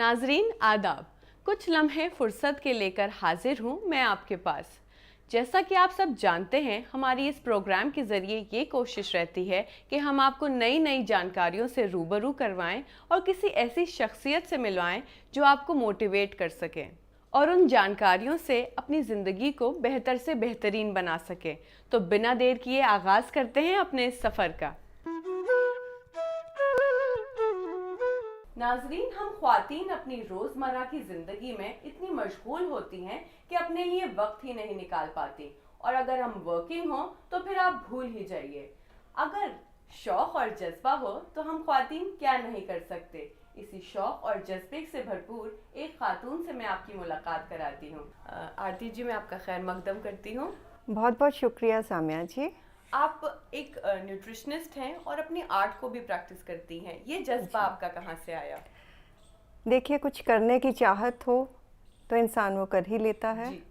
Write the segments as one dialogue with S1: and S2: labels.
S1: नाजरीन आदाब, कुछ लम्हे फुर्सत के लेकर हाजिर हूँ मैं आपके पास। जैसा कि आप सब जानते हैं, हमारी इस प्रोग्राम के ज़रिए ये कोशिश रहती है कि हम आपको नई नई जानकारियों से रूबरू करवाएं और किसी ऐसी शख्सियत से मिलवाएं जो आपको मोटिवेट कर सके और उन जानकारियों से अपनी ज़िंदगी को बेहतर से बेहतरीन बना सके। तो बिना देर किए आगाज़ करते हैं अपने इस सफ़र का। नाजरीन, हम ख्वातीन अपनी रोज़मर्रा की ज़िंदगी में इतनी मशगूल होती हैं कि अपने लिए वक्त ही नहीं निकाल पाती, और अगर हम वर्किंग हो तो फिर आप भूल ही जाइए। अगर शौक़ और जज्बा हो तो हम ख्वातीन क्या नहीं कर सकते। इसी शौक़ और जज्बे से भरपूर एक खातून से मैं आपकी मुलाकात कराती हूँ। आरती जी, मैं आपका खैर मकदम करती हूँ।
S2: बहुत बहुत शुक्रिया सामिया जी।
S1: आप एक न्यूट्रिशनिस्ट हैं और अपनी आर्ट को भी प्रैक्टिस करती हैं। ये जज्बा आपका कहाँ से आया?
S2: देखिए, कुछ करने की चाहत हो तो इंसान वो कर ही लेता है
S1: जी।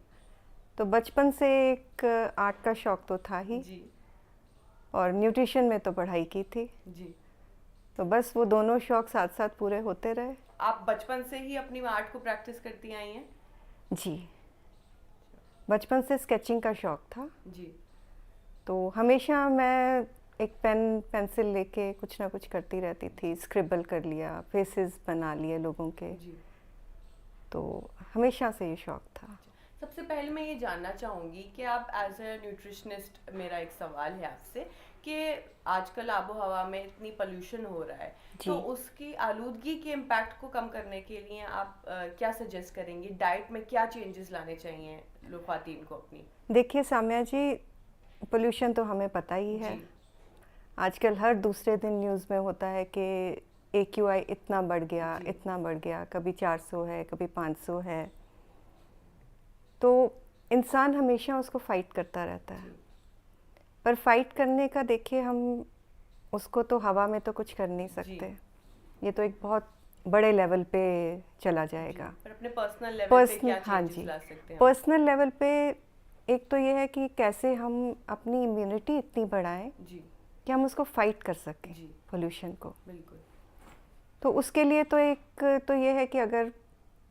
S2: तो बचपन से एक आर्ट का शौक़ तो था ही
S1: जी।
S2: और न्यूट्रिशन में तो पढ़ाई की थी।
S1: जी।
S2: तो बस वो दोनों शौक़ साथ साथ पूरे होते रहे।
S1: आप बचपन से ही अपनी आर्ट को प्रैक्टिस करती आई हैं?
S2: जी, बचपन से स्केचिंग का शौक़ था।
S1: जी।
S2: तो हमेशा मैं एक पेन पेंसिल लेके कुछ ना कुछ करती रहती थी। स्क्रिबल कर लिया, फेसेस बना लिए लोगों के।
S1: जी।
S2: तो हमेशा से ये शौक़ था।
S1: सबसे पहले मैं ये जानना चाहूँगी कि आप एज ए न्यूट्रिशनिस्ट, मेरा एक सवाल है आपसे कि आजकल आबो हवा में इतनी पोल्यूशन हो रहा है, तो उसकी आलूदगी के इम्पैक्ट को कम करने के लिए आप क्या सजेस्ट करेंगी? डाइट में क्या चेंजेस लाने चाहिए लोग ख्वातीन को अपनी?
S2: देखिए सामिया जी, पोल्यूशन तो हमें पता ही है। आजकल हर दूसरे दिन न्यूज़ में होता है कि AQI इतना बढ़ गया, इतना बढ़ गया, कभी 400 है, कभी 500 है। तो इंसान हमेशा उसको फ़ाइट करता रहता है, पर फाइट करने का देखिए, हम उसको तो हवा में तो कुछ कर नहीं सकते। ये तो एक बहुत बड़े लेवल पे चला जाएगा।
S1: पर अपने पर्सनल लेवल पे क्या
S2: हाँ
S1: चेंजेस
S2: जी,
S1: ला सकते हैं?
S2: पर्सनल लेवल पे एक तो ये है कि कैसे हम अपनी इम्यूनिटी इतनी बढ़ाएं कि हम उसको फाइट कर सकें, पोल्यूशन को।
S1: बिल्कुल।
S2: तो उसके लिए तो एक तो ये है कि अगर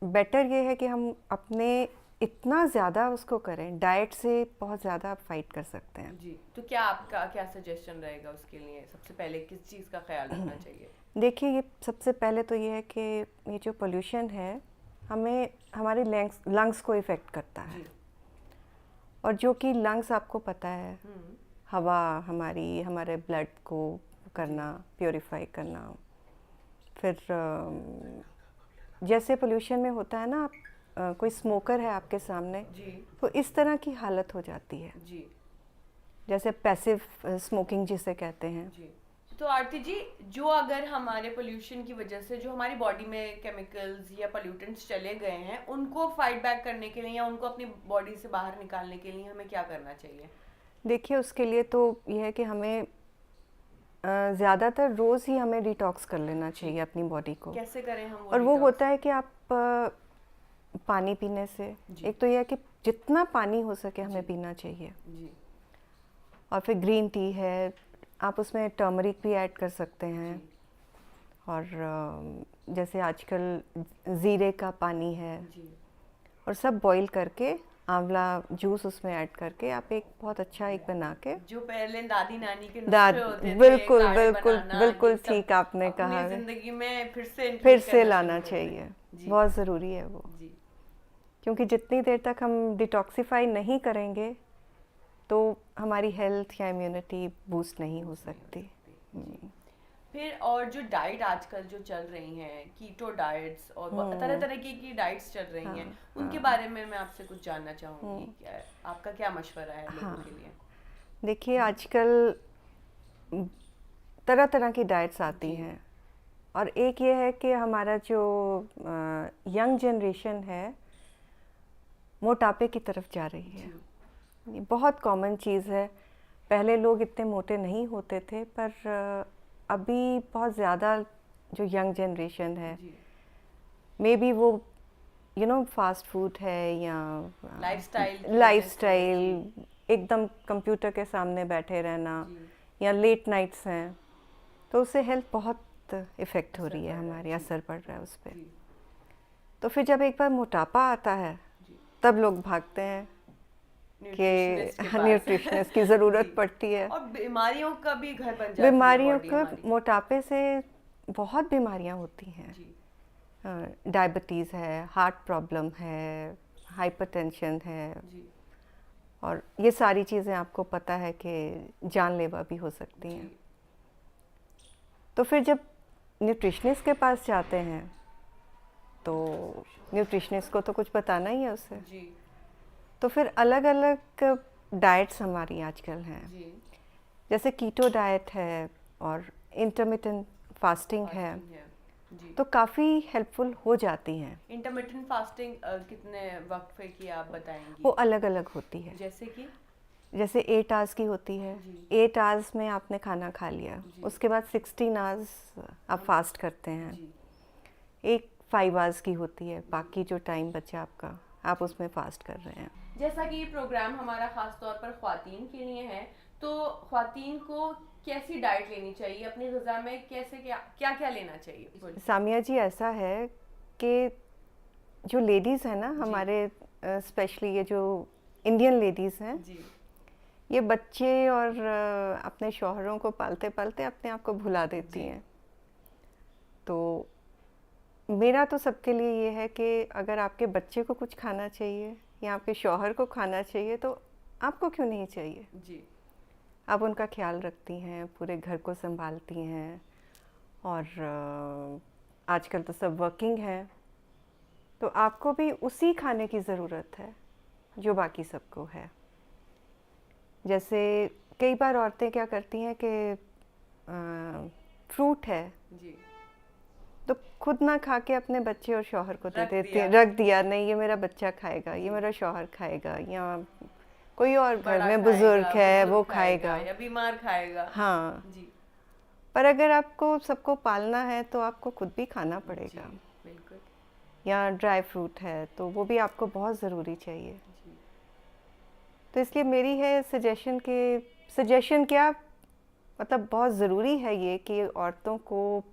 S2: बेटर ये है कि हम अपने इतना ज़्यादा उसको करें, डाइट से बहुत ज़्यादा आप फाइट कर सकते हैं।
S1: जी। तो क्या आपका क्या सजेशन रहेगा उसके लिए? सबसे पहले किस चीज़ का ख्याल रखना चाहिए?
S2: देखिए, ये सबसे पहले तो ये है कि ये जो पोल्यूशन है हमें हमारे लंग्स को इफ़ेक्ट करता है। और जो कि लंग्स आपको पता है, हवा हमारे ब्लड को करना, प्योरीफाई करना। फिर जैसे पोल्यूशन में होता है ना, कोई स्मोकर है आपके सामने, तो इस तरह की हालत हो जाती है। जैसे पैसिव स्मोकिंग जिसे कहते हैं।
S1: तो आरती जी, जो अगर हमारे पोल्यूशन की वजह से जो हमारी बॉडी में केमिकल्स या पोल्यूटेंट्स चले गए हैं, उनको फाइट बैक करने के लिए या उनको अपनी बॉडी से बाहर निकालने के लिए हमें क्या करना चाहिए?
S2: देखिए, उसके लिए तो यह है कि हमें ज़्यादातर रोज़ ही हमें डिटॉक्स कर लेना चाहिए अपनी बॉडी को।
S1: कैसे करें हम
S2: और वो होता है कि आप पानी पीने से, एक तो यह है कि जितना पानी हो सके हमें पीना चाहिए। और फिर ग्रीन टी है, आप उसमें टर्मरिक भी ऐड कर सकते हैं। और जैसे आजकल ज़ीरे का पानी है, और सब बॉईल करके आंवला जूस उसमें ऐड करके आप एक बहुत अच्छा एक बना के,
S1: जो पहले दादी नानी के नुस्खे होते थे,
S2: बिल्कुल बिल्कुल बिल्कुल ठीक आपने कहा है,
S1: जिंदगी में फिर
S2: से लाना चाहिए। बहुत ज़रूरी है वो, क्योंकि जितनी देर तक हम डिटॉक्सिफाई नहीं करेंगे तो हमारी हेल्थ या इम्यूनिटी बूस्ट नहीं हो सकती।
S1: फिर और जो डाइट आजकल जो चल रही हैं, कीटो डाइट्स और तरह तरह की डाइट्स चल रही हैं, उनके बारे में मैं आपसे कुछ जानना चाहूँगी। आपका क्या मशवरा है लोगों के लिए?
S2: देखिए, आजकल तरह तरह की डाइट्स आती हैं, और एक ये है कि हमारा जो यंग जनरेशन है मोटापे की तरफ जा रही है। ये बहुत कॉमन चीज़ है। पहले लोग इतने मोटे नहीं होते थे, पर अभी बहुत ज़्यादा जो यंग जनरेशन है, मे बी वो फास्ट फूड है या लाइफस्टाइल, एकदम कंप्यूटर के सामने बैठे रहना या लेट नाइट्स हैं, तो उससे हेल्थ बहुत इफ़ेक्ट हो रही है, हमारी असर पड़ रहा है उस पर। तो फिर जब एक बार मोटापा आता है
S1: जी।
S2: तब लोग भागते हैं
S1: न्यूट्रिशनिस्ट के
S2: कि
S1: पास।
S2: न्यूट्रिशनिस्ट की ज़रूरत
S1: जी।
S2: पड़ती है।
S1: और बीमारियों का भी घर बन जाती है
S2: बीमारियों
S1: बॉडी
S2: का,
S1: हमारी।
S2: मोटापे से बहुत बीमारियां होती हैं।
S1: जी
S2: डायबिटीज़ है, हार्ट प्रॉब्लम है, हाइपरटेंशन है,
S1: जी
S2: और ये सारी चीज़ें आपको पता है कि जानलेवा भी हो सकती हैं।
S1: जी
S2: तो फिर जब न्यूट्रिशनिस्ट के पास जाते हैं तो न्यूट्रिशनिस्ट को तो कुछ बताना ही है उससे।
S1: जी
S2: तो फिर अलग अलग डाइट्स हमारी आजकल हैं,
S1: जी
S2: जैसे कीटो डाइट है और इंटरमिटेंट फास्टिंग है,
S1: फास्टिंग है। जी
S2: तो काफ़ी हेल्पफुल हो जाती हैं।
S1: इंटरमिटेंट फास्टिंग कितने वक्फे की आप बताएंगी?
S2: वो अलग अलग होती है,
S1: जैसे कि
S2: जैसे 8 आवर्स की होती है।
S1: जी।
S2: 8 आवर्स में आपने खाना खा लिया,
S1: जी।
S2: उसके बाद 16 आवर्स आप फास्ट करते हैं।
S1: जी
S2: एक 5 आवर्स की होती है, बाकी जो टाइम बचा आपका आप उसमें फास्ट कर रहे हैं।
S1: जैसा कि ये प्रोग्राम हमारा खास तौर पर ख्वातीन के लिए है, तो ख्वातीन को कैसी डाइट लेनी चाहिए, अपनी ग़िज़ा में कैसे क्या क्या लेना चाहिए?
S2: सामिया जी, ऐसा है कि जो लेडीज़ हैं ना
S1: जी।
S2: हमारे, स्पेशली ये जो इंडियन लेडीज़ हैं,
S1: जी
S2: ये बच्चे और अपने शौहरों को पालते पालते अपने आप को भुला देती
S1: जी।
S2: हैं। तो मेरा तो सबके लिए ये है कि अगर आपके बच्चे को कुछ खाना चाहिए या आपके शौहर को खाना चाहिए तो आपको क्यों नहीं चाहिए।
S1: जी
S2: आप उनका ख्याल रखती हैं, पूरे घर को संभालती हैं, और आजकल तो सब वर्किंग हैं, तो आपको भी उसी खाने की ज़रूरत है जो बाकी सबको है। जैसे कई बार औरतें क्या करती हैं कि फ्रूट है
S1: जी
S2: तो खुद ना खा के अपने बच्चे और शौहर को दे
S1: रख
S2: देती
S1: दिया।
S2: हैं, रख दिया, नहीं ये मेरा बच्चा खाएगा, ये मेरा शौहर खाएगा, या कोई और घर
S1: बड़ा
S2: में
S1: खाएगा,
S2: बुजुर्ग है
S1: बुजुर्ग
S2: वो खाएगा।
S1: या बीमार खाएगा।
S2: हाँ,
S1: जी
S2: पर अगर आपको सबको पालना है तो आपको खुद भी खाना
S1: जी
S2: पड़ेगा।
S1: बिल्कुल।
S2: या ड्राई फ्रूट है तो वो भी आपको बहुत ज़रूरी चाहिए।
S1: जी
S2: तो इसलिए मेरी है सजेशन क्या, मतलब बहुत ज़रूरी है ये कि औरतों को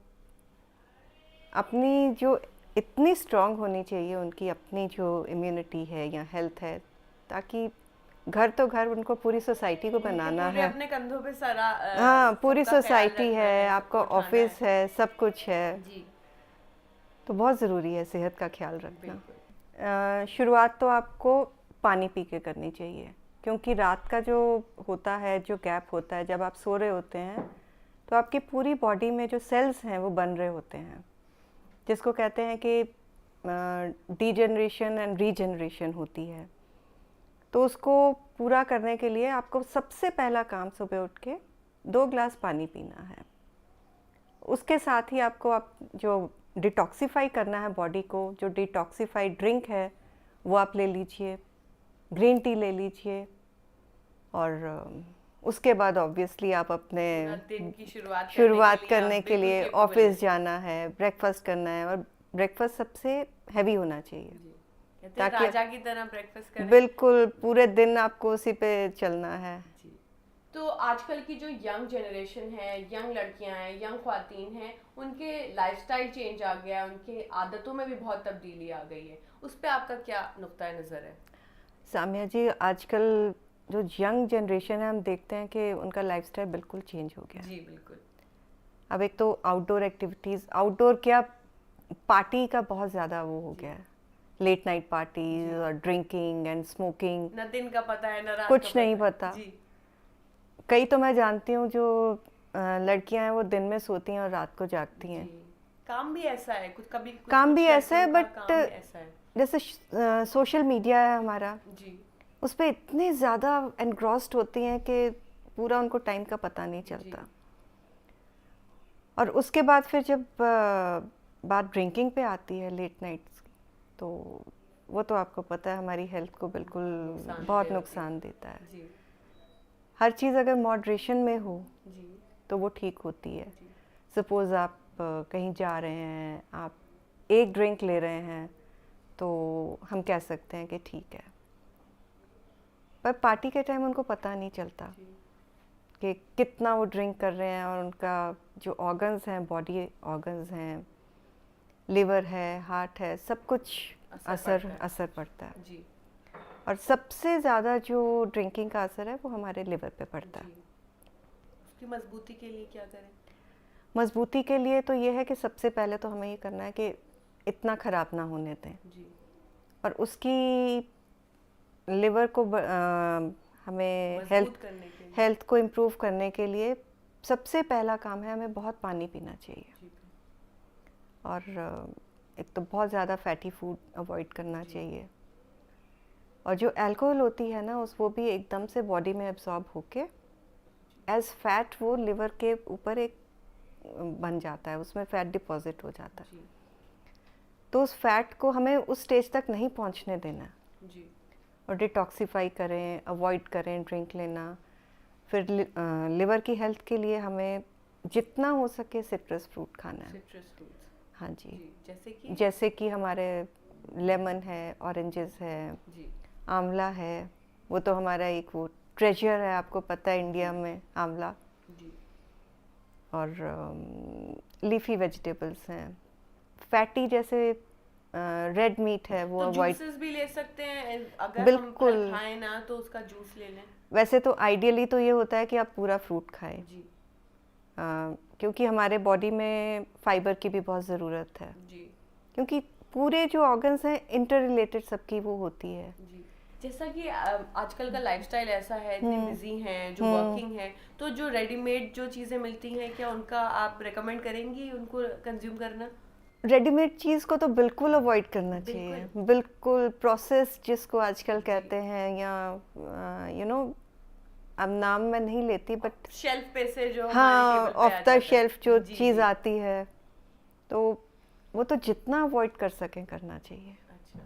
S2: अपनी जो इतनी स्ट्रांग होनी चाहिए, उनकी अपनी जो इम्यूनिटी है या हेल्थ है, ताकि घर तो घर, उनको पूरी सोसाइटी को बनाना
S1: पूरे
S2: है।
S1: अपने कंधों पे सारा
S2: हाँ, पूरी
S1: सबका ख्याल
S2: सोसाइटी
S1: रखना
S2: है,
S1: सबको
S2: आपका
S1: उठाना
S2: ऑफिस है, सब कुछ है,
S1: जी
S2: तो बहुत ज़रूरी है सेहत का ख्याल रखना।
S1: बिल्कुल।
S2: शुरुआत तो आपको पानी पी के करनी चाहिए, क्योंकि रात का जो होता है, जो गैप होता है, जब आप सो रहे होते हैं तो आपकी पूरी बॉडी में जो सेल्स हैं वो बन रहे होते हैं, जिसको कहते हैं कि डीजनरेशन एंड रीजनरेशन होती है। तो उसको पूरा करने के लिए आपको सबसे पहला काम सुबह उठ के 2 ग्लास पानी पीना है। उसके साथ ही आपको आप जो डिटॉक्सिफाई करना है बॉडी को, जो डिटॉक्सिफाइड ड्रिंक है वो आप ले लीजिए, ग्रीन टी ले लीजिए, और उसके बाद ऑब्वियसली आप अपने
S1: दिन की
S2: शुरुआत करने
S1: आप
S2: के लिए
S1: बिल्कुल capable
S2: ऑफिस
S1: हैं।
S2: जाना है, ब्रेकफास्ट करना है, और ब्रेकफास्ट सबसे हैवी होना चाहिए,
S1: जी कहते हैं
S2: ताकि
S1: राजा की तरह ब्रेकफास्ट करें।
S2: बिल्कुल पूरे दिन आपको उसी पे चलना है।
S1: जी तो आजकल की जो यंग जनरेशन है, यंग लड़कियां हैं, यंग ख्वातीन हैं, उनके लाइफस्टाइल चेंज आ गया, उनके आदतों में भी बहुत तब्दीली आ गई है, उस पर आपका क्या नुक्ता नज़र है?
S2: सामिया जी, आजकल जो यंग जनरेशन है, हम देखते हैं कि उनका लाइफस्टाइल बिल्कुल चेंज हो गया।
S1: जी बिल्कुल।
S2: अब एक तो आउटडोर एक्टिविटीज़, आउटडोर क्या, पार्टी का बहुत ज़्यादा वो हो गया है, लेट नाइट पार्टीज और ड्रिंकिंग एंड स्मोकिंग,
S1: न दिन का पता है न रात
S2: कुछ
S1: का
S2: नहीं
S1: है।
S2: पता।
S1: जी
S2: कई तो मैं जानती हूँ जो लड़कियां हैं वो दिन में सोती हैं और रात को जागती हैं।
S1: जी काम भी ऐसा है, कुछ कभी कुछ
S2: काम भी ऐसा है,
S1: लड़कियों का
S2: बट
S1: काम भी ऐसा है।
S2: जैसे सोशल मीडिया है हमारा,
S1: जी
S2: उस पर इतने ज़्यादा एनग्रॉस्ड होती हैं कि पूरा उनको टाइम का पता नहीं चलता। और उसके बाद फिर जब बात ड्रिंकिंग पे आती है लेट नाइट्स, तो वो तो आपको पता है हमारी हेल्थ को बिल्कुल बहुत नुकसान देता है।
S1: जी
S2: हर चीज़ अगर मॉडरेशन में हो
S1: जी
S2: तो वो ठीक होती है।
S1: जी
S2: सपोज़ आप कहीं जा रहे हैं, आप एक ड्रिंक ले रहे हैं, तो हम कह सकते हैं कि ठीक है, पर पार्टी के टाइम उनको पता नहीं चलता
S1: जी
S2: कि कितना वो ड्रिंक कर रहे हैं, और उनका जो ऑर्गन्स हैं, बॉडी ऑर्गन्स हैं, लिवर है, हार्ट है, सब कुछ
S1: असर
S2: असर पड़ता है।
S1: जी
S2: और सबसे ज़्यादा जो ड्रिंकिंग का असर है वो हमारे लिवर पे पड़ता है।
S1: जी। उसकी मजबूती के लिए क्या करें?
S2: मजबूती के लिए तो ये है कि सबसे पहले तो हमें ये करना है कि इतना ख़राब ना होने दें,
S1: जी
S2: और उसकी लिवर को हमें
S1: मजबूत करने के लिए।
S2: हेल्थ को इम्प्रूव करने के लिए सबसे पहला काम है हमें बहुत पानी पीना चाहिए।
S1: जी
S2: और एक तो बहुत ज़्यादा फैटी फूड अवॉइड करना चाहिए। और जो अल्कोहल होती है ना वो भी एकदम से बॉडी में एब्जॉर्ब होके एज फैट वो लिवर के ऊपर एक बन जाता है, उसमें फैट डिपॉजिट हो जाता है।
S1: जी
S2: तो उस फैट को हमें उस स्टेज तक नहीं पहुंचने देना
S1: जी
S2: और डिटॉक्सिफाई करें, अवॉइड करें ड्रिंक लेना। फिर लिवर की हेल्थ के लिए हमें जितना हो सके सिट्रस फ्रूट खाना है।
S1: Citrus fruits.
S2: हाँ जी,
S1: जी
S2: जैसे कि हमारे लेमन है, ऑरेंजेस है,
S1: जी
S2: आंवला है। वो तो हमारा एक वो ट्रेजर है, आपको पता है इंडिया में आंवला।
S1: जी
S2: और लीफी वेजिटेबल्स हैं, फैटी जैसे रेड मीट है वो
S1: तो
S2: अवॉइड।
S1: जूसेस भी ले सकते हैं अगर हम
S2: बिल्कुल।
S1: फल खाएं ना तो उसका जूस ले लें।
S2: वैसे तो आइडियली तो ये होता है कि आप पूरा फ्रूट खाएं,
S1: जी
S2: क्योंकि हमारे बॉडी में फाइबर की भी बहुत ज़रूरत है,
S1: जी
S2: क्योंकि पूरे जो ऑर्गन्स हैं इंटर रिलेटेड सबकी वो होती है।
S1: जी। जैसा कि आजकल का लाइफस्टाइल ऐसा है, इतने बिजी हैं, जो वर्किंग है, तो जो रेडीमेड जो चीज़ें मिलती हैं क्या उनका आप रेकमेंड करेंगी उनको कंज्यूम करना?
S2: रेडीमेड चीज़ को तो बिल्कुल अवॉइड करना चाहिए, बिल्कुल। प्रोसेस जिसको आजकल कहते हैं, या यू नो अब नाम मैं नहीं लेती, बट
S1: शेल्फ पे से जो
S2: हाँ,
S1: हमारे टेबल पे आ
S2: ऑफ
S1: जाता
S2: द
S1: है।
S2: शेल्फ जो
S1: जी,
S2: चीज़
S1: जी।
S2: आती है, तो वो तो जितना अवॉइड कर सकें करना चाहिए।
S1: अच्छा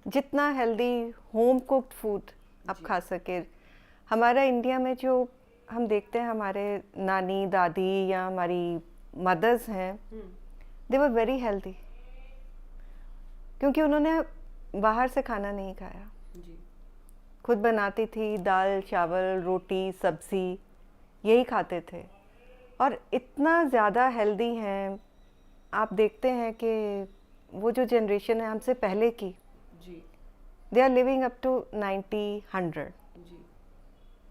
S2: जितना हेल्दी होम कुक्ड फूड आप
S1: जी।
S2: खा सके। हमारा इंडिया में जो हम देखते हैं, हमारे नानी दादी या हमारी मदर्स हैं, दे वर वेरी हेल्दी, क्योंकि उन्होंने बाहर से खाना नहीं खाया,
S1: जी
S2: खुद बनाती थी, दाल चावल रोटी सब्जी यही खाते थे, और इतना ज़्यादा हेल्दी हैं। आप देखते हैं कि वो जो जनरेशन है हमसे पहले की,
S1: जी
S2: they are living up to 90-100।
S1: जी।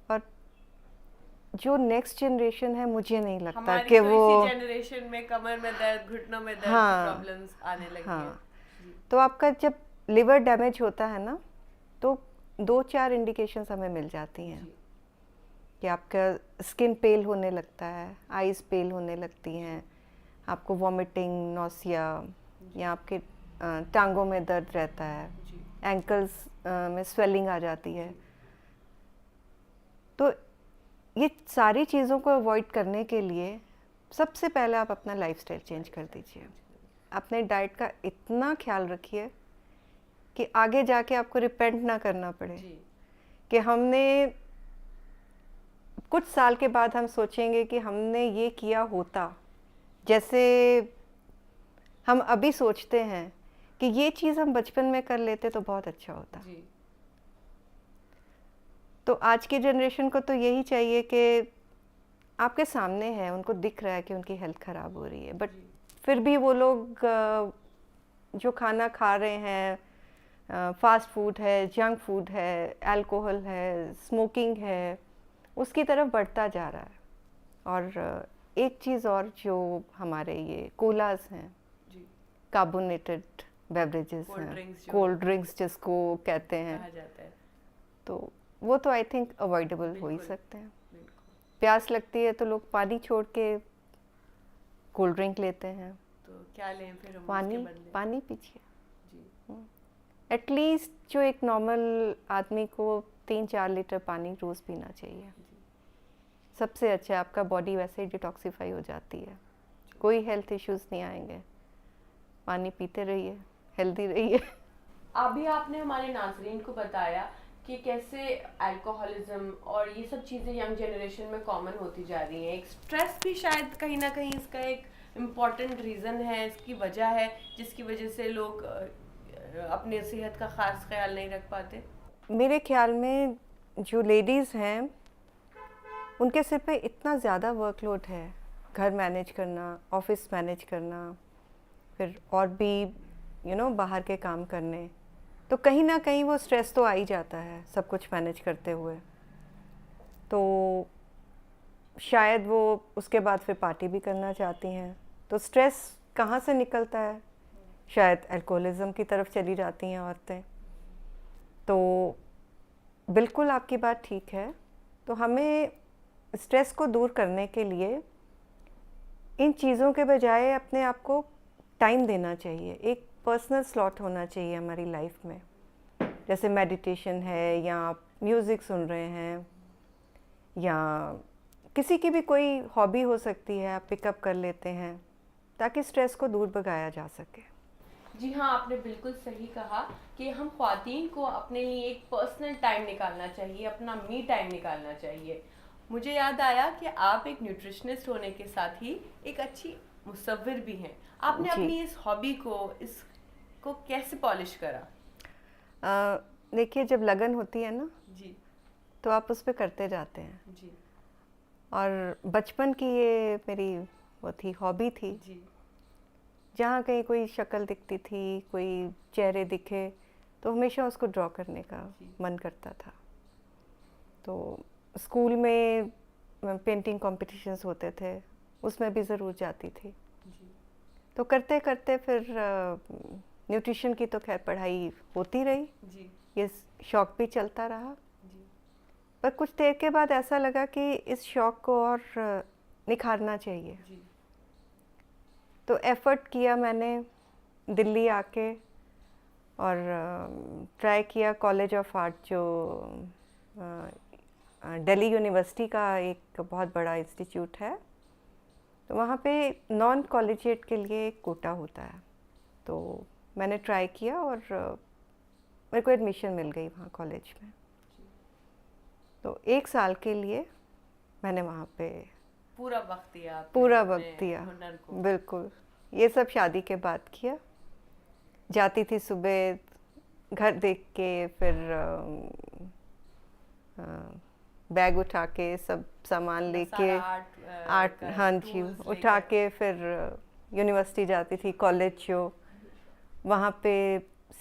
S2: और जो नेक्स्ट जनरेशन है मुझे नहीं लगता
S1: हमारी
S2: कि
S1: तो
S2: वो
S1: इसी जनरेशन में कमर में दर्द, घुटनों में दर्द
S2: हाँ,
S1: की प्रॉब्लम्स आने लगी
S2: हाँ।
S1: हैं।
S2: तो आपका जब लिवर डैमेज होता है ना, तो 2-4 इंडिकेशंस हमें मिल जाती हैं
S1: जी
S2: कि आपका स्किन पेल होने लगता है, आईज पेल होने लगती हैं, आपको वॉमिटिंग, नौसिया, या आपके टांगों में दर्द रहता है,
S1: जी
S2: एंकल्स में स्वेलिंग आ जाती है। तो ये सारी चीज़ों को अवॉइड करने के लिए सबसे पहले आप अपना लाइफस्टाइल चेंज कर दीजिए। अपने डाइट का इतना ख्याल रखिए कि आगे जाके आपको रिपेंट ना करना पड़े,
S1: जी
S2: कि हमने कुछ साल के बाद हम सोचेंगे कि हमने ये किया होता। जैसे हम अभी सोचते हैं कि ये चीज़ हम बचपन में कर लेते तो बहुत अच्छा होता।
S1: जी
S2: तो आज की जनरेशन को तो यही चाहिए कि आपके सामने है, उनको दिख रहा है कि उनकी हेल्थ ख़राब हो रही है, बट फिर भी वो लोग जो खाना खा रहे हैं, फास्ट फूड है, जंक फूड है, अल्कोहल है, स्मोकिंग है, उसकी तरफ बढ़ता जा रहा है। और एक चीज़ और जो हमारे ये कोलास हैं,
S1: जी
S2: कार्बोनेटेड बेवरेजेस
S1: कोल्ड
S2: हैं,
S1: ड्रिंक्स जो
S2: कोल्ड ड्रिंक्स जिसको कहते हैं,
S1: कहा जाता है।
S2: तो वो तो आई थिंक अवॉइडेबल हो ही
S1: बिल्कुल।
S2: सकते हैं।
S1: बिल्कुल।
S2: प्यास लगती है तो लोग पानी छोड़ के कोल्ड ड्रिंक लेते हैं।
S1: तो क्या लें फिर हम
S2: पानी
S1: उसके बदले?
S2: पानी पीजिए।
S1: जी
S2: एटलीस्ट जो एक नॉर्मल आदमी को 3-4 लीटर पानी रोज़ पीना चाहिए।
S1: जी
S2: सबसे अच्छा, आपका बॉडी वैसे ही डिटॉक्सिफाई हो जाती है, कोई हेल्थ इश्यूज नहीं आएंगे। पानी पीते रहिए, हेल्दी रहिए।
S1: अभी आपने हमारे नाजरीन को बताया कि कैसे अल्कोहलिज्म और ये सब चीज़ें यंग जनरेशन में कॉमन होती जा रही हैं। एक स्ट्रेस भी शायद कहीं ना कहीं इसका एक इम्पॉर्टेंट रीज़न है, इसकी वजह है जिसकी वजह से लोग अपने सेहत का ख़ास ख्याल नहीं रख पाते।
S2: मेरे ख्याल में जो लेडीज़ हैं उनके सिर पे इतना ज़्यादा वर्कलोड है, घर मैनेज करना, ऑफिस मैनेज करना, फिर और भी बाहर के काम करने, तो कहीं ना कहीं वो स्ट्रेस तो आ ही जाता है सब कुछ मैनेज करते हुए। तो शायद वो उसके बाद फिर पार्टी भी करना चाहती हैं, तो स्ट्रेस कहाँ से निकलता है? शायद अल्कोहलिज्म की तरफ चली जाती हैं औरतें। तो बिल्कुल आपकी बात ठीक है। तो हमें स्ट्रेस को दूर करने के लिए इन चीज़ों के बजाय अपने आप को टाइम देना चाहिए। एक पर्सनल स्लॉट होना चाहिए हमारी लाइफ में, जैसे मेडिटेशन है, या आप म्यूज़िक सुन रहे हैं, या किसी की भी कोई हॉबी हो सकती है, आप पिकअप कर लेते हैं ताकि स्ट्रेस को दूर भगाया जा सके।
S1: जी हाँ, आपने बिल्कुल सही कहा कि हम ख्वातीन को अपने लिए एक पर्सनल टाइम निकालना चाहिए, अपना मी टाइम निकालना चाहिए। मुझे याद आया कि आप एक न्यूट्रिशनिस्ट होने के साथ ही एक अच्छी मुसव्विर भी हैं। आपने
S2: जी।
S1: अपनी इस हॉबी को, इसको कैसे पॉलिश करा?
S2: देखिए, जब लगन होती है ना,
S1: जी
S2: तो आप उस पर करते जाते हैं।
S1: जी
S2: और बचपन की ये मेरी वो थी, हॉबी थी।
S1: जी
S2: जहाँ कहीं कोई शक्ल दिखती थी, कोई चेहरे दिखे, तो हमेशा उसको ड्रॉ करने का
S1: जी।
S2: मन करता था। तो स्कूल में पेंटिंग कॉम्पिटिशन्स होते थे, उसमें भी ज़रूर जाती थी।
S1: जी
S2: तो करते करते फिर न्यूट्रिशन की तो खैर पढ़ाई होती रही,
S1: जी
S2: ये शौक़ भी चलता रहा।
S1: जी
S2: पर कुछ देर के बाद ऐसा लगा कि इस शौक़ को और निखारना चाहिए।
S1: जी
S2: तो एफ़र्ट किया मैंने दिल्ली आके, और ट्राई किया कॉलेज ऑफ आर्ट, जो दिल्ली यूनिवर्सिटी का एक बहुत बड़ा इंस्टीट्यूट है। तो वहाँ पे नॉन कॉलेजिएट के लिए एक कोटा होता है। तो मैंने ट्राई किया और मेरे को एडमिशन मिल गई वहाँ कॉलेज में। तो 1 साल के लिए मैंने वहाँ पे
S1: पूरा वक्त दिया आपने
S2: पूरा
S1: अपने
S2: वक्त दिया।
S1: हुनर को।
S2: बिल्कुल, ये सब शादी के बाद किया। जाती थी सुबह घर देख के, फिर बैग उठा के सब सामान लेके, आर्ट, हाँ जी, उठा के फिर यूनिवर्सिटी जाती थी, कॉलेज जो, वहाँ पे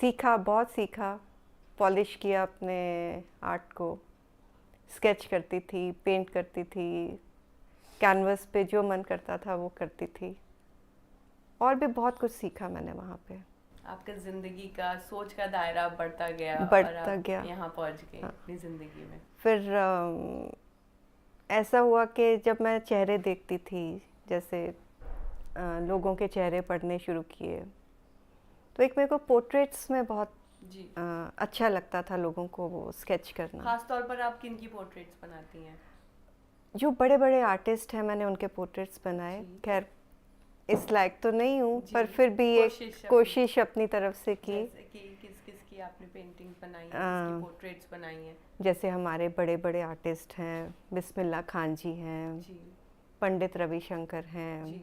S2: सीखा, बहुत सीखा, पॉलिश किया अपने आर्ट को, स्केच करती थी, पेंट करती थी, कैनवस पे जो मन करता था वो करती थी। और भी बहुत कुछ सीखा मैंने वहाँ पे।
S1: आपका जिंदगी का सोच का दायरा बढ़ता गया और
S2: बढ़ता
S1: आप
S2: गया।
S1: यहाँ पहुँच गए
S2: हाँ।
S1: अपनी जिंदगी में।
S2: फिर ऐसा हुआ कि जब मैं चेहरे देखती थी, जैसे लोगों के चेहरे पढ़ने शुरू किए, तो एक मेरे को पोर्ट्रेट्स में बहुत
S1: जी
S2: अच्छा लगता था लोगों को वो स्केच करना।
S1: खास तौर पर आप किन की पोर्ट्रेट्स बनाती हैं?
S2: जो बड़े बड़े आर्टिस्ट हैं, मैंने उनके पोर्ट्रेट्स बनाए।
S1: जी।
S2: खैर इस लायक तो नहीं हूँ,
S1: जी,
S2: पर फिर भी एक
S1: कोशिश
S2: कोशिश अपनी तरफ से की।
S1: जैसे कि किस किस की आपने पेंटिंग बनाई है, किसकी पोर्ट्रेट्स बनाई हैं?
S2: जैसे हमारे बड़े बड़े आर्टिस्ट हैं, बिस्मिल्लाह खान जी हैं,
S1: जी
S2: पंडित रविशंकर हैं,
S1: जी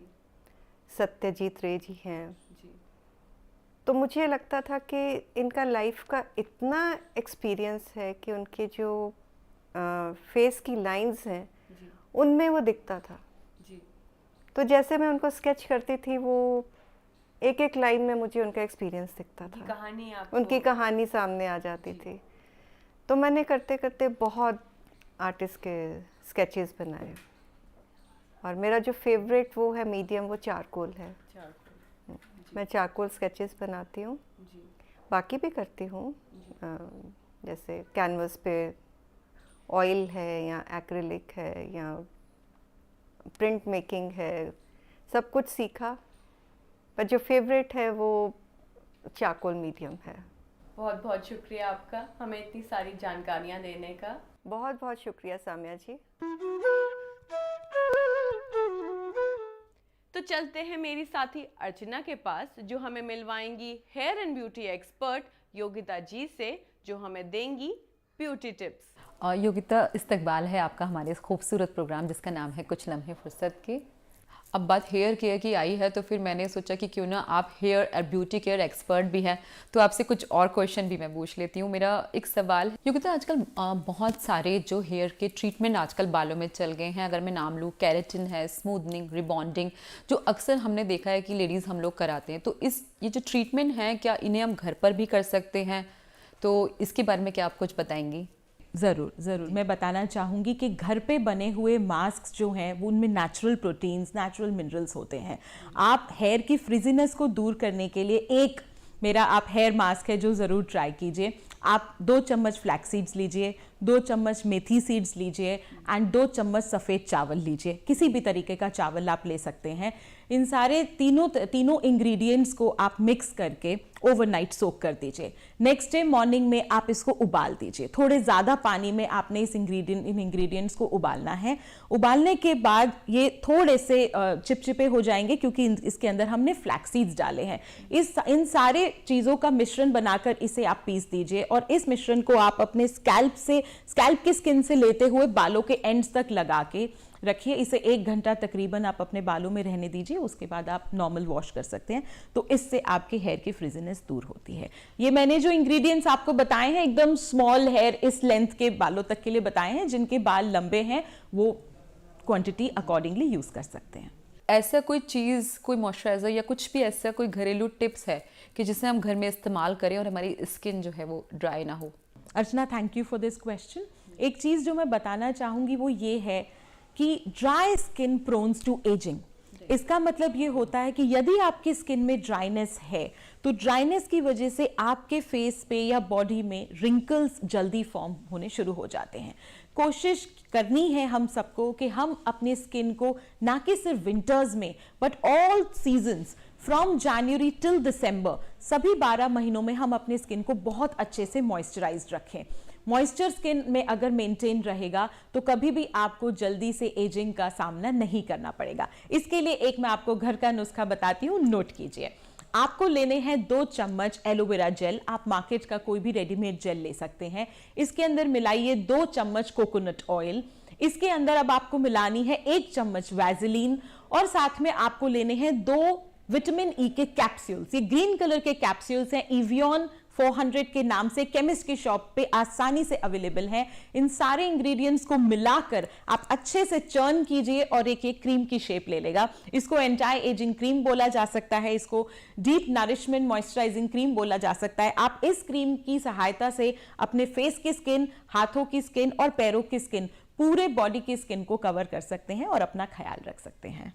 S2: सत्यजीत रे जी हैं।
S1: जी
S2: तो मुझे लगता था कि इनका लाइफ का इतना एक्सपीरियंस है कि उनके जो फेस की लाइंस हैं
S1: जी
S2: उनमें वो दिखता था।
S1: जी
S2: तो जैसे मैं उनको स्केच करती थी, वो एक एक लाइन में मुझे उनका एक्सपीरियंस दिखता
S1: उनकी
S2: था,
S1: कहानी आपको
S2: उनकी कहानी सामने आ जाती
S1: जी।
S2: थी। तो मैंने करते करते बहुत आर्टिस्ट के स्केचेस बनाए, और मेरा जो फेवरेट वो है मीडियम, वो चारकोल है।
S1: चारकोल। जी
S2: मैं चारकोल स्केचेस बनाती हूँ,
S1: जी
S2: बाकी भी करती हूँ, जैसे कैनवस पे ऑयल है, या एक्रिलिक है, या प्रिंट मेकिंग है, सब कुछ सीखा, पर जो फेवरेट है वो चारकोल मीडियम है।
S1: बहुत बहुत शुक्रिया आपका हमें इतनी सारी जानकारियाँ देने का।
S2: बहुत बहुत शुक्रिया साम्या जी।
S1: तो चलते हैं मेरी साथी अर्चना के पास, जो हमें मिलवाएंगी hair and beauty expert Yogita ji से, जो हमें देंगी ब्यूटी टिप्स।
S3: योगिता, इस्तकबाल है आपका हमारे इस खूबसूरत प्रोग्राम जिसका नाम है कुछ लम्हे फुर्सत के। अब बात हेयर केयर की आई है तो फिर मैंने सोचा कि क्यों ना आप हेयर और ब्यूटी केयर एक्सपर्ट भी हैं, तो आपसे कुछ और क्वेश्चन भी मैं पूछ लेती हूँ। मेरा एक सवाल है, क्योंकि तो आजकल बहुत सारे जो हेयर के ट्रीटमेंट आजकल बालों में चल गए हैं। अगर मैं नाम लूँ, केराटिन है, स्मूथनिंग, रिबॉन्डिंग, जो अक्सर हमने देखा है कि लेडीज़ हम लोग कराते हैं। तो ये जो ट्रीटमेंट है, क्या इन्हें हम घर पर भी कर सकते हैं? तो इसके बारे में क्या आप कुछ बताएंगी?
S4: ज़रूर मैं बताना चाहूँगी कि घर पे बने हुए मास्क जो हैं वो उनमें नेचुरल प्रोटीन्स, नेचुरल मिनरल्स होते हैं। आप हेयर की फ्रिजीनेस को दूर करने के लिए एक मेरा आप हेयर मास्क है जो ज़रूर ट्राई कीजिए। आप 2 चम्मच फ्लैक्स सीड्स लीजिए, 2 चम्मच मेथी सीड्स लीजिए एंड 2 चम्मच सफ़ेद चावल लीजिए। किसी भी तरीके का चावल आप ले सकते हैं। इन सारे तीनों इंग्रेडिएंट्स को आप मिक्स करके ओवरनाइट सोक कर दीजिए। नेक्स्ट डे मॉर्निंग में आप इसको उबाल दीजिए। थोड़े ज़्यादा पानी में आपने इन इंग्रेडिएंट्स को उबालना है। उबालने के बाद ये थोड़े से चिपचिपे हो जाएंगे क्योंकि इसके अंदर हमने फ्लैक्स सीड्स डाले हैं। इन सारे चीज़ों का मिश्रण बनाकर इसे आप पीस दीजिए और इस मिश्रण को आप अपने स्कैल्प की स्किन से लेते हुए बालों के एंड्स तक लगा के रखिए। इसे 1 घंटा तकरीबन आप अपने बालों में रहने दीजिए। उसके बाद आप नॉर्मल वॉश कर सकते हैं। तो इससे आपके हेयर की फ्रिजीनेस दूर होती है। ये मैंने जो इंग्रेडिएंट्स आपको बताए हैं एकदम स्मॉल हेयर इस लेंथ के बालों तक के लिए बताए हैं। जिनके बाल लंबे हैं वो क्वांटिटी अकॉर्डिंगली यूज कर सकते हैं।
S3: ऐसा कोई चीज़, कोई मॉइस्चराइज़र या कुछ भी ऐसा कोई घरेलू टिप्स है कि जिसे हम घर में इस्तेमाल करें और हमारी स्किन जो है वो ड्राई ना हो?
S4: Archana, thank you for this question. एक चीज़ जो मैं बताना चाहूँगी वो ये है कि dry skin prones to ageing. इसका मतलब ये होता है कि यदि आपकी स्किन में ड्राइनेस है तो ड्राइनेस की वजह से आपके फेस पे या बॉडी में रिंकल्स जल्दी फॉर्म होने शुरू हो जाते हैं। कोशिश करनी है हम सबको कि हम अपनी स्किन को ना कि सिर्फ विंटर्स में but all seasons from January till दिसंबर सभी 12 महीनों में हम अपनी स्किन को बहुत अच्छे से मॉइस्चराइज्ड रखें। मॉइस्चर स्किन में अगर मेंटेन रहेगा तो कभी भी आपको जल्दी से एजिंग का सामना नहीं करना पड़ेगा। इसके लिए एक मैं आपको घर का नुस्खा बताती हूँ, नोट कीजिए। आपको लेने हैं 2 चम्मच एलोवेरा जेल। आप मार्केट का कोई भी रेडीमेड जेल ले सकते हैं। इसके अंदर मिलाइए 2 चम्मच कोकोनट ऑयल। इसके अंदर अब आपको मिलानी है 1 चम्मच वैसलीन और साथ में आपको लेने हैं 2 विटामिन ई के कैप्सूल्स। ये ग्रीन कलर के कैप्सूल्स हैं, इवियन 400 के नाम से केमिस्ट की शॉप पे आसानी से अवेलेबल है। इन सारे इंग्रेडिएंट्स को मिलाकर आप अच्छे से चर्न कीजिए और एक क्रीम की शेप ले लेगा। इसको एंटी एजिंग क्रीम बोला जा सकता है, इसको डीप नरिशमेंट मॉइस्चराइजिंग क्रीम बोला जा सकता है। आप इस क्रीम की सहायता से अपने फेस की स्किन, हाथों की स्किन और पैरों की स्किन, पूरे बॉडी की स्किन को कवर कर सकते हैं और अपना ख्याल रख सकते हैं।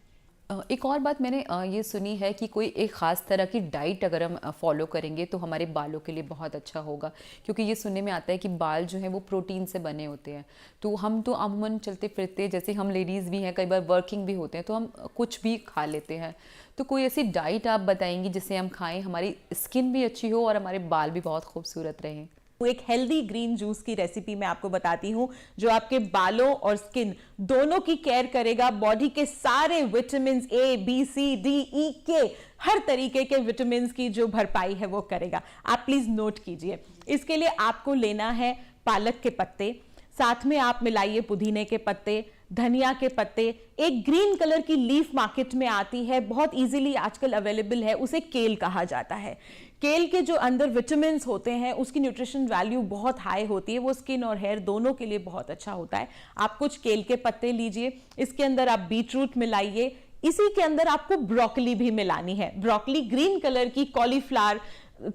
S3: एक और बात मैंने ये सुनी है कि कोई एक ख़ास तरह की डाइट अगर हम फॉलो करेंगे तो हमारे बालों के लिए बहुत अच्छा होगा, क्योंकि ये सुनने में आता है कि बाल जो हैं वो प्रोटीन से बने होते हैं। तो हम तो अमूमन चलते फिरते, जैसे हम लेडीज़ भी हैं, कई बार वर्किंग भी होते हैं, तो हम कुछ भी खा लेते हैं। तो कोई ऐसी डाइट आप बताएंगी जिसे हम खाएँ, हमारी स्किन भी अच्छी हो और हमारे बाल भी बहुत खूबसूरत रहें?
S4: एक हेल्दी ग्रीन जूस की रेसिपी मैं आपको बताती हूं जो आपके बालों और स्किन दोनों की केयर करेगा। बॉडी के सारे vitamin A, B, C, D, E, K, हर तरीके के विटामिन की जो भरपाई है वो करेगा। आप प्लीज नोट कीजिए। इसके लिए आपको लेना है पालक के पत्ते, साथ में आप मिलाइए पुदीने के पत्ते, धनिया के पत्ते, एक ग्रीन कलर की लीफ मार्केट में आती है, बहुत इजीली आजकल अवेलेबल है, उसे केल कहा जाता है। केल के जो अंदर विटामिन्स होते हैं उसकी न्यूट्रिशन वैल्यू बहुत हाई होती है, वो स्किन और हेयर दोनों के लिए बहुत अच्छा होता है। आप कुछ केल के पत्ते लीजिए, इसके अंदर आप बीट रूट मिलाइए, इसी के अंदर आपको ब्रोकली भी मिलानी है। ब्रोकली ग्रीन कलर की कॉलीफ्लावर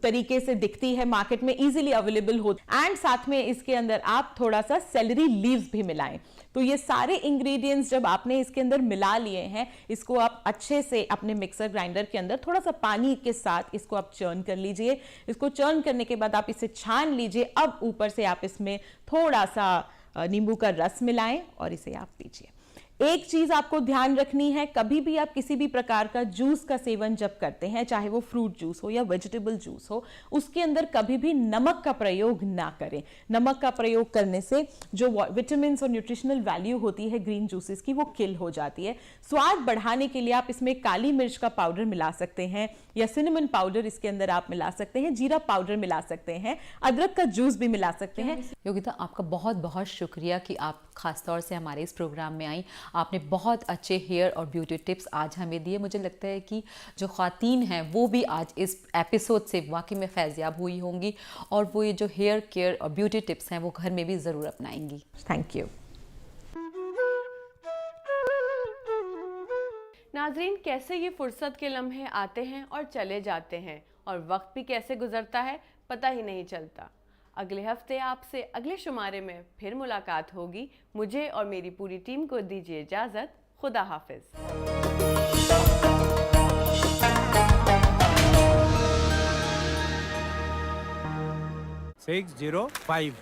S4: तरीके से दिखती है, मार्केट में इजीली अवेलेबल हो, एंड साथ में इसके अंदर आप थोड़ा सा सेलरी लीव्स भी मिलाएं। तो ये सारे इंग्रेडिएंट्स जब आपने इसके अंदर मिला लिए हैं, इसको आप अच्छे से अपने मिक्सर ग्राइंडर के अंदर थोड़ा सा पानी के साथ इसको आप चर्न कर लीजिए। इसको चर्न करने के बाद आप इसे छान लीजिए। अब ऊपर से आप इसमें थोड़ा सा नींबू का रस मिलाएं और इसे आप पीजिए। एक चीज आपको ध्यान रखनी है, कभी भी आप किसी भी प्रकार का जूस का सेवन जब करते हैं, चाहे वो फ्रूट जूस हो या वेजिटेबल जूस हो, उसके अंदर कभी भी नमक का प्रयोग ना करें। नमक का प्रयोग करने से जो विटामिन और न्यूट्रिशनल वैल्यू होती है ग्रीन जूसेस की, वो किल हो जाती है। स्वाद बढ़ाने के लिए आप इसमें काली मिर्च का पाउडर मिला सकते हैं या सिनेमन पाउडर इसके अंदर आप मिला सकते हैं, जीरा पाउडर मिला सकते हैं, अदरक का जूस भी मिला सकते हैं।
S3: योगिता, आपका बहुत बहुत शुक्रिया कि आप खासतौर से हमारे इस प्रोग्राम में आई। आपने बहुत अच्छे हेयर और ब्यूटी टिप्स आज हमें दिए। मुझे लगता है कि जो ख़वातीन हैं वो भी आज इस एपिसोड से वाकई में फैज़याब हुई होंगी और वो ये जो हेयर केयर और ब्यूटी टिप्स हैं वो घर में भी ज़रूर अपनाएंगी।
S4: Thank you.
S1: नाजरीन, कैसे ये फुर्सत के लम्हे आते हैं और चले जाते हैं और वक्त भी कैसे गुजरता है पता ही नहीं चलता। अगले हफ्ते आपसे अगले शुमारे में फिर मुलाकात होगी। मुझे और मेरी पूरी टीम को दीजिए इजाज़त। खुदा हाफिज़।
S5: 605